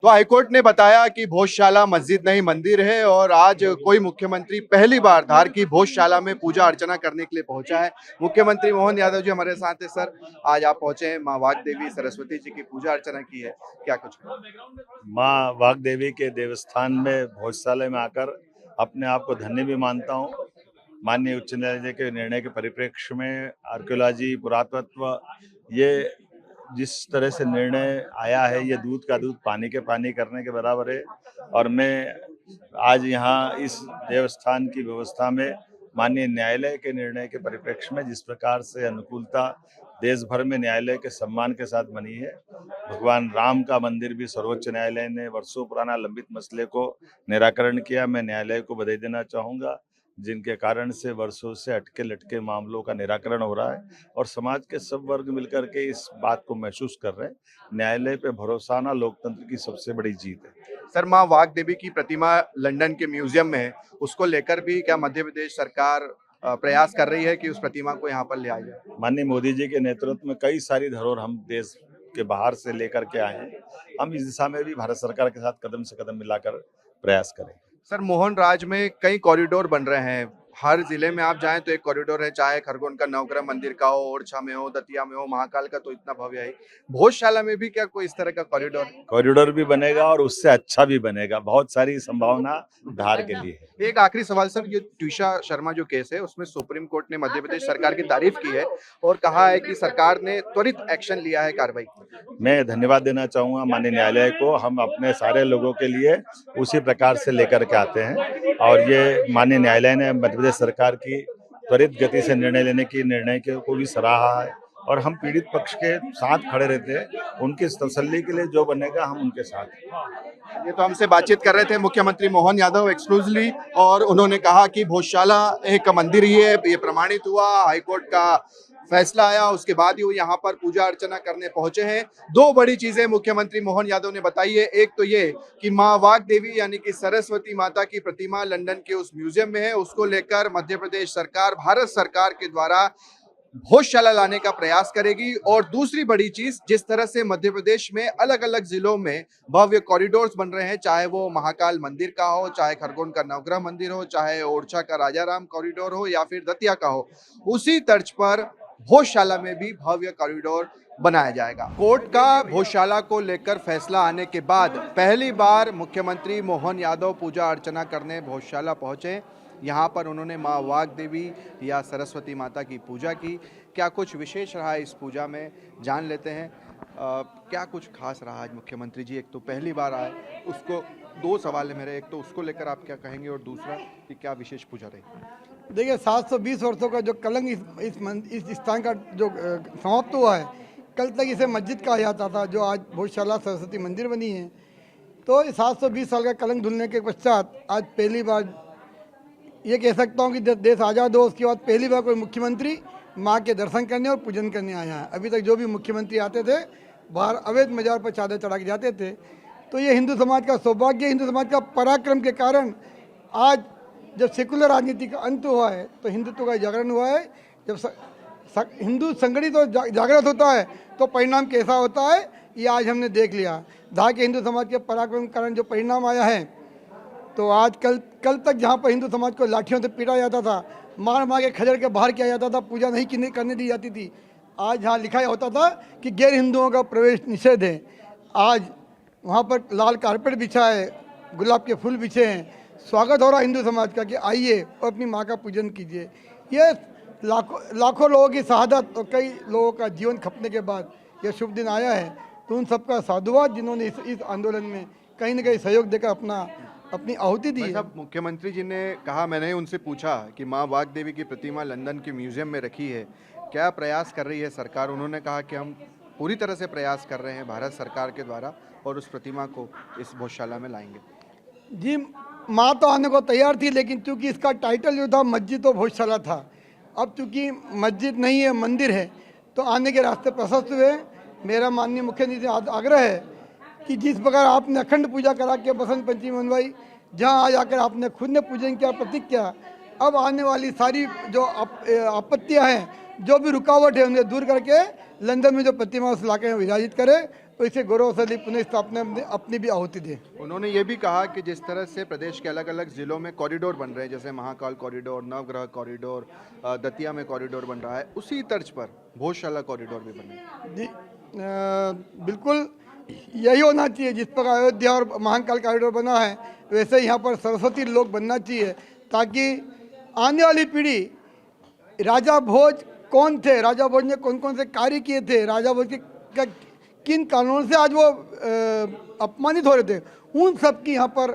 तो हाईकोर्ट ने बताया कि भोजशाला मस्जिद नहीं मंदिर है और आज कोई मुख्यमंत्री पहली बार धार की भोजशाला में पूजा अर्चना करने के लिए पहुंचा है। मुख्यमंत्री मोहन यादव जी हमारे साथ है। सर, आज आप पहुंचे हैं, माँ वाग्देवी सरस्वती जी की पूजा अर्चना की है, क्या कुछ? माँ वाग्देवी के देवस्थान में भोजशाला में आकर अपने आप को धन्य भी मानता हूँ। माननीय उच्च न्यायालय के निर्णय के परिप्रेक्ष्य में आर्कियोलॉजी, पुरातत्व, ये जिस तरह से निर्णय आया है, ये दूध का दूध पानी के पानी करने के बराबर है। और मैं आज यहाँ इस देवस्थान की व्यवस्था में माननीय न्यायालय के निर्णय के परिप्रेक्ष्य में जिस प्रकार से अनुकूलता देश भर में न्यायालय के सम्मान के साथ बनी है, भगवान राम का मंदिर भी सर्वोच्च न्यायालय ने वर्षों पुराना लंबित मसले को निराकरण किया। मैं न्यायालय को बधाई देना चाहूँगा, जिनके कारण से वर्षों से अटके लटके मामलों का निराकरण हो रहा है और समाज के सब वर्ग मिलकर के इस बात को महसूस कर रहे हैं। न्यायालय पे भरोसा ना लोकतंत्र की सबसे बड़ी जीत है। सर, माँ वाग्देवी की प्रतिमा लंदन के म्यूजियम में है, उसको लेकर भी क्या मध्य प्रदेश सरकार प्रयास कर रही है कि उस प्रतिमा को यहाँ पर ले आया जाए? माननीय मोदी जी के नेतृत्व में कई सारी धरोहर हम देश के बाहर से लेकर के आए हैं। हम इस दिशा में भी भारत सरकार के साथ कदम से कदम मिलाकर प्रयास करें। सर, मोहन राज में कई कॉरिडोर बन रहे हैं। हर जिले में आप जाएं तो एक कॉरिडोर है, चाहे खरगोन का नवग्रह मंदिर का हो, ओरछा में हो, दतिया में हो, महाकाल का तो इतना भव्य है। भोजशाला में भी क्या कोई इस तरह का कॉरिडोर? कॉरिडोर भी बनेगा और उससे अच्छा भी बनेगा। बहुत सारी संभावना धार के लिए है। एक आखिरी सवाल सर, ये ट्विशा शर्मा जो केस है उसमें सुप्रीम कोर्ट ने मध्य प्रदेश सरकार की तारीफ की है और कहा है कि सरकार ने त्वरित एक्शन लिया है, कार्रवाई की। मैं धन्यवाद देना चाहूँगा माननीय न्यायालय को। हम अपने सारे लोगों के लिए उसी प्रकार से लेकर के आते हैं और ये माननीय न्यायालय ने मध्य प्रदेश सरकार की त्वरित गति से निर्णय लेने की निर्णय को भी सराहा है और हम पीड़ित पक्ष के साथ खड़े रहते हैं। उनकी तसल्ली के लिए जो बनेगा हम उनके साथ हैं। ये तो हमसे बातचीत कर रहे थे मुख्यमंत्री मोहन यादव एक्सक्लूसिवली, और उन्होंने कहा कि भोजशाला एक मंदिर ही है, ये प्रमाणित हुआ, हाईकोर्ट का फैसला आया, उसके बाद ही वो यहाँ पर पूजा अर्चना करने पहुंचे हैं। दो बड़ी चीजें मुख्यमंत्री मोहन यादव ने बताई है। एक तो ये कि माँ वाग्देवी यानी कि सरस्वती माता की प्रतिमा लंदन के उस म्यूजियम में है, उसको लेकर मध्य प्रदेश सरकार भारत सरकार के द्वारा भोजशाला लाने का प्रयास करेगी। और दूसरी बड़ी चीज, जिस तरह से मध्य प्रदेश में अलग अलग जिलों में भव्य कॉरिडोर्स बन रहे हैं, चाहे वो महाकाल मंदिर का हो, चाहे खरगोन का नवग्रह मंदिर हो, चाहे ओरछा का राजाराम कॉरिडोर हो या फिर दतिया का हो, उसी तर्ज पर भोजशाला में भी भव्य कॉरिडोर बनाया जाएगा। कोर्ट का भोजशाला को लेकर फैसला आने के बाद पहली बार मुख्यमंत्री मोहन यादव पूजा अर्चना करने भोजशाला पहुंचे। यहाँ पर उन्होंने माँ वाग्देवी या सरस्वती माता की पूजा की। क्या कुछ विशेष रहा इस पूजा में, जान लेते हैं। क्या कुछ खास रहा आज मुख्यमंत्री जी? एक तो पहली बार आए, उसको दो सवाल है मेरे, एक तो उसको लेकर आप क्या कहेंगे और दूसरा कि क्या विशेष पूजा रही? देखिए, 720 वर्षों का जो कलंक इस स्थान का जो समाप्त हुआ है, कल तक इसे मस्जिद कहा जाता था, जो आज भोजशाला सरस्वती मंदिर बनी है। तो इस 720 साल का कलंक धुलने के पश्चात आज पहली बार ये कह सकता हूँ कि जब देश आज़ाद हो उसके बाद पहली बार कोई मुख्यमंत्री माँ के दर्शन करने और पूजन करने आया है। अभी तक जो भी मुख्यमंत्री आते थे बाहर अवैध मजार पर चादर चढ़ा के जाते थे। तो ये हिंदू समाज का सौभाग्य, हिंदू समाज का पराक्रम के कारण आज जब सेकुलर राजनीति का अंत हुआ है तो हिंदुत्व का जागरण हुआ है। जब हिंदू संगठित और जागृत होता है तो परिणाम कैसा होता है ये आज हमने देख लिया। धार के हिंदू समाज के पराक्रम के कारण जो परिणाम आया है, तो आज कल तक जहाँ पर हिंदू समाज को लाठियों से पीटा जाता था, मार मार के खदेड़ के बाहर किया जाता था, पूजा नहीं करने दी जाती थी, आज यहाँ लिखा होता था कि गैर हिंदुओं का प्रवेश निषेध है। आज वहाँ पर लाल कारपेट बिछा है, गुलाब के फूल बिछे हैं, स्वागत हो रहा हिंदू समाज का कि आइए और अपनी माँ का पूजन कीजिए। ये लाखों लोगों की शहादत और कई लोगों का जीवन खपने के बाद यह शुभ दिन आया है। तो उन सबका साधुवाद जिन्होंने इस आंदोलन में कहीं न कहीं सहयोग देकर अपनी आहुति दी है। मुख्यमंत्री जी ने कहा, मैंने उनसे पूछा कि माँ वाग्देवी की प्रतिमा लंदन के म्यूजियम में रखी है, क्या प्रयास कर रही है सरकार? उन्होंने कहा कि हम पूरी तरह से प्रयास कर रहे हैं भारत सरकार के द्वारा और उस प्रतिमा को इस भोजशाला में लाएंगे। जी, माँ तो आने को तैयार थी, लेकिन चूंकि इसका टाइटल जो था मस्जिद और भोजशाला था, अब चूंकि मस्जिद नहीं है मंदिर है तो आने के रास्ते प्रशस्त हुए। मेरा माननीय मुख्यमंत्री से आग्रह है कि जिस प्रकार आपने अखंड पूजा करा के बसंत पंचमी मनवाई, जहाँ आ जाकर आपने खुद ने पूजन किया, प्रतीक किया, अब आने वाली सारी जो आपत्तियाँ हैं, जो भी रुकावट है, उन्हें दूर करके लंदन में जो प्रतिमा उस इलाके में विराजित करे तो इसे गौरवशाली पुनः स्थापना में अपनी भी आहुति दें। उन्होंने ये भी कहा कि जिस तरह से प्रदेश के अलग अलग जिलों में कॉरिडोर बन रहे हैं, जैसे महाकाल कॉरिडोर, नवग्रह कॉरिडोर, दतिया में कॉरिडोर बन रहा है, उसी तर्ज पर भोजशाला कॉरिडोर भी बने। जी बिल्कुल यही होना चाहिए। जिस पर अयोध्या और महाकाल कॉरिडोर बना है वैसे यहाँ पर सरस्वती लोक बनना चाहिए, ताकि आने वाली पीढ़ी राजा भोज कौन थे, राजा भोज ने कौन कौन से कार्य किए थे, राजा भोज के किन कानूनों से आज वो अपमानित हो रहे थे, उन सब की यहाँ पर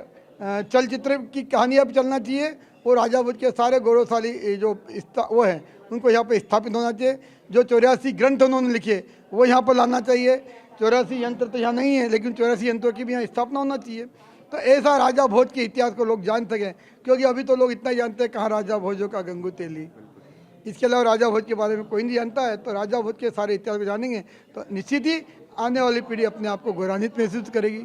चलचित्र की कहानियाँ भी चलना चाहिए। और राजा भोज के सारे गौरवशाली जो वो है उनको यहाँ पर स्थापित होना चाहिए। जो 84 ग्रंथ उन्होंने लिखे वो यहाँ पर लाना चाहिए। 84 यंत्र तो यहाँ नहीं है, लेकिन 84 यंत्रों की भी यहाँ स्थापना होना चाहिए। तो ऐसा राजा भोज के इतिहास को लोग जान सकें, क्योंकि अभी तो लोग इतना ही जानते हैं कहाँ राजा भोजों का गंगू तेली, इसके अलावा राजा भोज के बारे में कोई नहीं जानता है। तो राजा भोज के सारे इतिहास को जानेंगे तो निश्चित ही आने वाली पीढ़ी अपने आप को गौरवान्वित महसूस करेगी।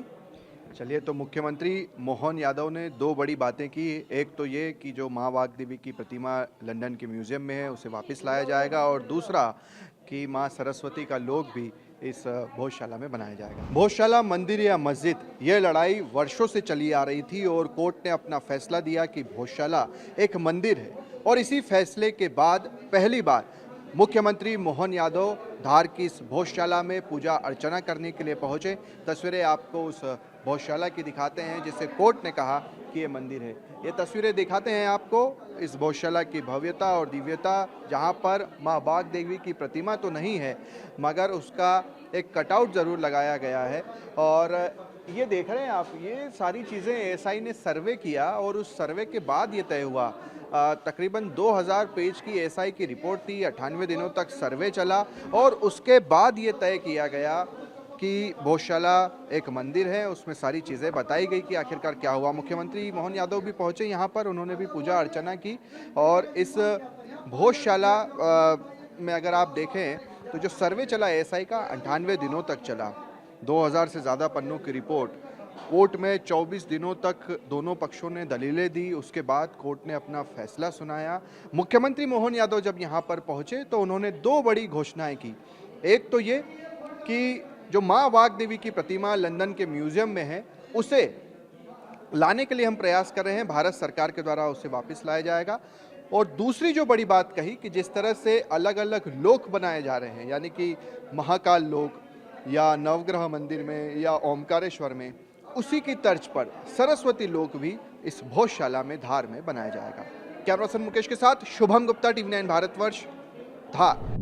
चलिए, तो मुख्यमंत्री मोहन यादव ने दो बड़ी बातें की। एक तो ये कि जो माँ वाग देवी की प्रतिमा लंदन के म्यूजियम में है उसे वापस लाया जाएगा, और दूसरा कि माँ सरस्वती का लोक भी इस भोजशाला में बनाया जाएगा। भोजशाला मंदिर या मस्जिद, ये लड़ाई वर्षों से चली आ रही थी और कोर्ट ने अपना फैसला दिया कि भोजशाला एक मंदिर है। और इसी फैसले के बाद पहली बार मुख्यमंत्री मोहन यादव धार की इस भोजशाला में पूजा अर्चना करने के लिए पहुंचे। तस्वीरें आपको उस भोजशाला की दिखाते हैं जिसे कोर्ट ने कहा कि ये मंदिर है। ये तस्वीरें दिखाते हैं आपको इस भोजशाला की भव्यता और दिव्यता, जहां पर माँ वाग देवी की प्रतिमा तो नहीं है मगर उसका एक कटआउट ज़रूर लगाया गया है। और ये देख रहे हैं आप, ये सारी चीज़ें एएसआई ने सर्वे किया और उस सर्वे के बाद ये तय हुआ। तकरीबन 2000 पेज की एएसआई की रिपोर्ट थी, 98 दिनों तक सर्वे चला और उसके बाद ये तय किया गया कि भोजशाला एक मंदिर है। उसमें सारी चीज़ें बताई गई कि आखिरकार क्या हुआ। मुख्यमंत्री मोहन यादव भी पहुंचे यहाँ पर, उन्होंने भी पूजा अर्चना की। और इस भोजशाला में अगर आप देखें तो जो सर्वे चला एएसआई का 98 दिनों तक चला, 2000 से ज़्यादा पन्नों की रिपोर्ट। कोर्ट में 24 दिनों तक दोनों पक्षों ने दलीलें दी, उसके बाद कोर्ट ने अपना फैसला सुनाया। मुख्यमंत्री मोहन यादव जब यहाँ पर पहुँचे तो उन्होंने दो बड़ी घोषणाएं की। एक तो ये कि जो माँ वाग देवी की प्रतिमा लंदन के म्यूजियम में है उसे लाने के लिए हम प्रयास कर रहे हैं, भारत सरकार के द्वारा उसे वापस लाया जाएगा। और दूसरी जो बड़ी बात कही कि जिस तरह से अलग अलग लोक बनाए जा रहे हैं, यानी कि महाकाल लोक या नवग्रह मंदिर में या ओमकारेश्वर में, उसी की तर्ज पर सरस्वती लोक भी इस भोजशाला में धार में बनाया जाएगा। कैमरा पर्सन मुकेश के साथ शुभम गुप्ता, TV9 भारतवर्ष, धार।